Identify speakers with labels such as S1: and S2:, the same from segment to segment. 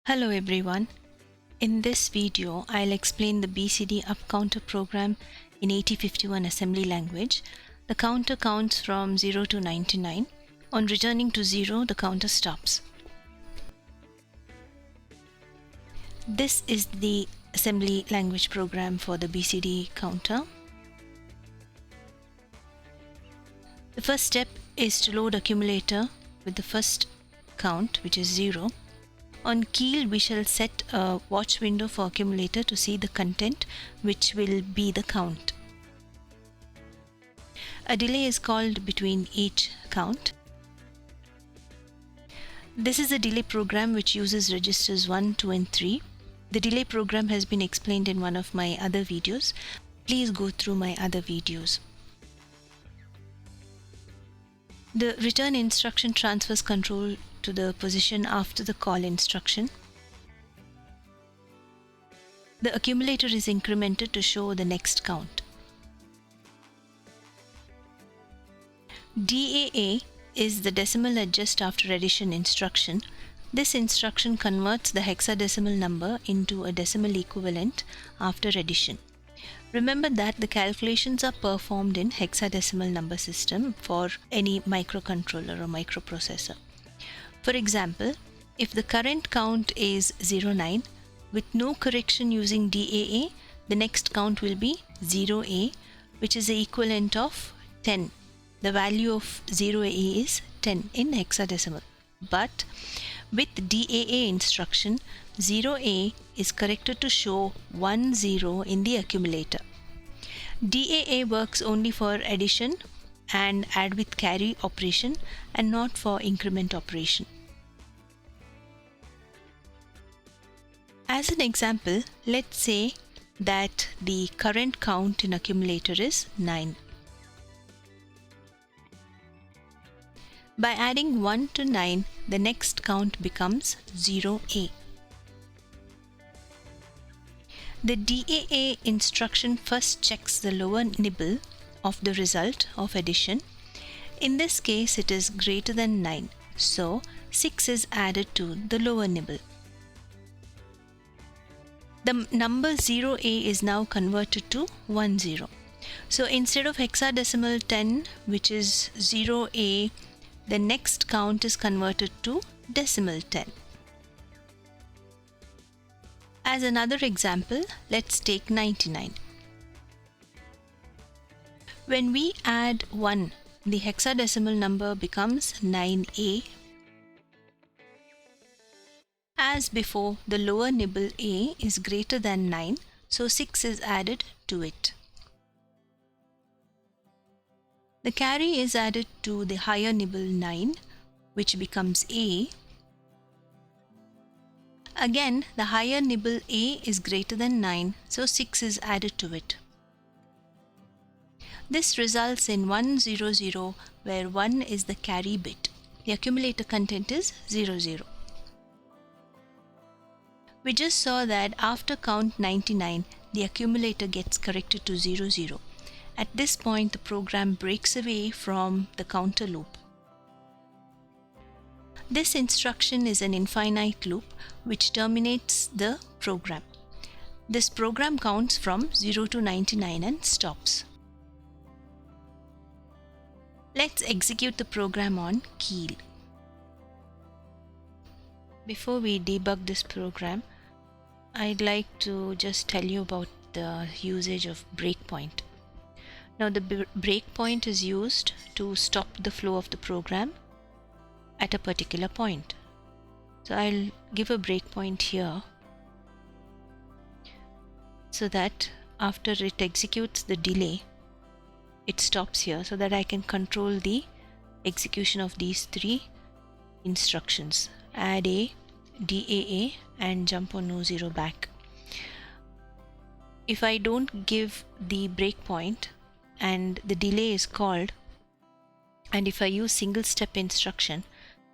S1: Hello everyone. In this video, I'll explain the Bcd Up Counter Program in 8051 assembly language. The counter counts from 0 to 99. On returning to 0, the counter stops. This is the assembly language program for the Bcd counter. The first step is to load accumulator with the first count, which is 0. On keel, we shall set a watch window for accumulator to see the content, which will be the count. A delay is called between each count. This is a delay program which uses registers 1, 2 and 3. The delay program has been explained in one of my other videos. Please go through my other videos. The return instruction transfers control to the position after the call instruction. The accumulator is incremented to show the next count. DAA is the decimal adjust after addition instruction. This instruction converts the hexadecimal number into a decimal equivalent after addition. Remember that the calculations are performed in hexadecimal number system for any microcontroller or microprocessor. For example, if the current count is 09, with no correction using DAA, the next count will be 0A, which is the equivalent of 10. The value of 0A is 10 in hexadecimal. But with DAA instruction, 0A is corrected to show 10 in the accumulator. DAA works only for addition and add with carry operation and not for increment operation. As an example, let's say that the current count in accumulator is 9. By adding 1 to 9, the next count becomes 0A. The DAA instruction first checks the lower nibble of the result of addition. In this case, it is greater than 9, so 6 is added to the lower nibble. The number 0A is now converted to 10. So instead of hexadecimal 10, which is 0A, the next count is converted to decimal 10. As another example, let's take 99. When we add 1, the hexadecimal number becomes 9A. As before, the lower nibble A is greater than 9, so 6 is added to it. The carry is added to the higher nibble 9, which becomes A. Again, the higher nibble A is greater than 9, so 6 is added to it. This results in 100, where 1 is the carry bit. The accumulator content is 00. We just saw that after count 99, the accumulator gets corrected to 00. At this point, the program breaks away from the counter loop. This instruction is an infinite loop which terminates the program. This program counts from 0 to 99 and stops. Let's execute the program on keel. Before we debug this program, I'd like to just tell you about the usage of breakpoint. Now the breakpoint is used to stop the flow of the program at a particular point. So I'll give a breakpoint here so that after it executes the delay, it stops here so that I can control the execution of these three instructions: add A, DAA and jump on no 0 back. If I don't give the breakpoint and the delay is called, and if I use single step instruction,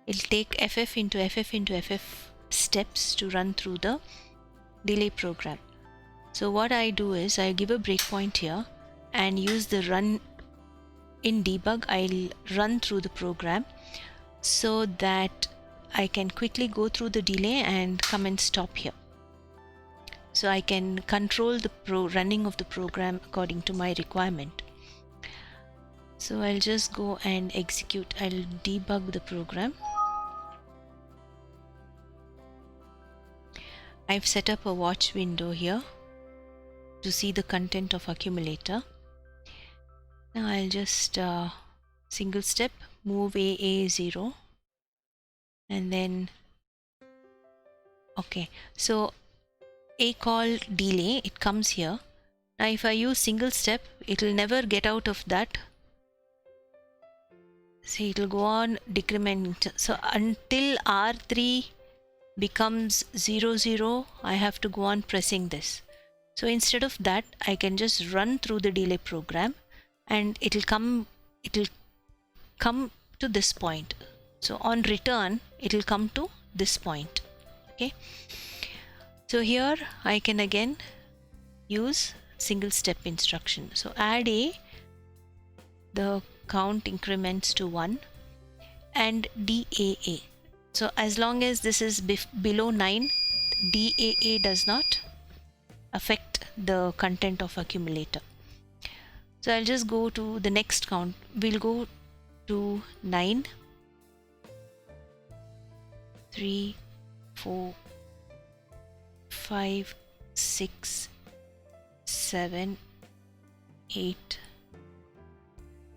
S1: it'll take FF into FF into FF steps to run through the delay program. So what I do is I give a breakpoint here and use the run in debug. I'll run through the program so that I can quickly go through the delay and come and stop here. So I can control the running of the program according to my requirement. So I'll just go and execute. I'll debug the program. I've set up a watch window here to see the content of accumulator. Now I'll just single step move AA0 and then okay, so a call delay, it comes here. Now if I use single step, it will never get out of that. See, it will go on decrement. So until R3 becomes 00, I have to go on pressing this. So instead of that, I can just run through the delay program and it'll come to this point. So on return, it'll come to this point. Okay. So here I can again use single step instruction. So add A, the count increments to 1, and DAA. So as long as this is below 9, DAA does not affect the content of accumulator. So I'll just go to the next count. We'll go to 9, 3, 4, 5, 6, 7, 8,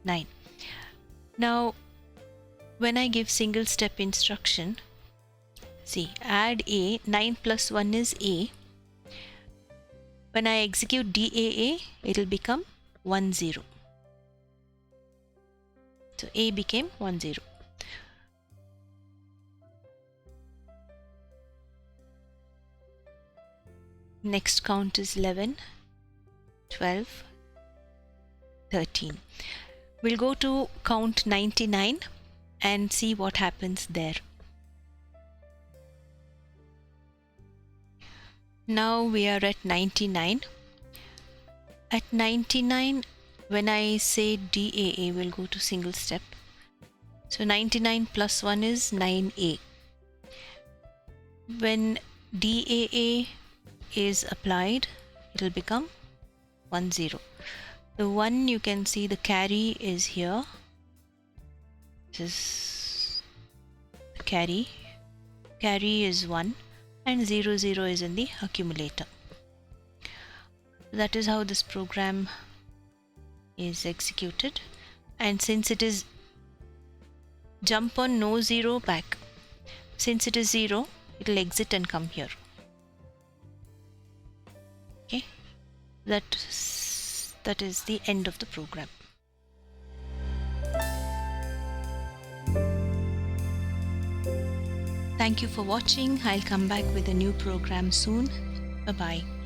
S1: 9. Now when I give single step instruction, see, add A, 9 plus 1 is A. When I execute DAA, it will become 10. So A became 10. Next count is 11, 12, 13. We'll go to count 99 and see what happens there. Now we are at 99. At 99, when I say DAA, we'll go to single step. So 99 plus 1 is 9A. When DAA is applied, it will become 10. The 1, you can see the carry is here. This is the carry. Carry is 1 and 00 is in the accumulator. That is how this program is executed. And since it is jump on no 0 back, since it is 0, it will exit and come here. Okay, that is the end of the program. Thank you for watching. I'll come back with a new program soon. Bye bye.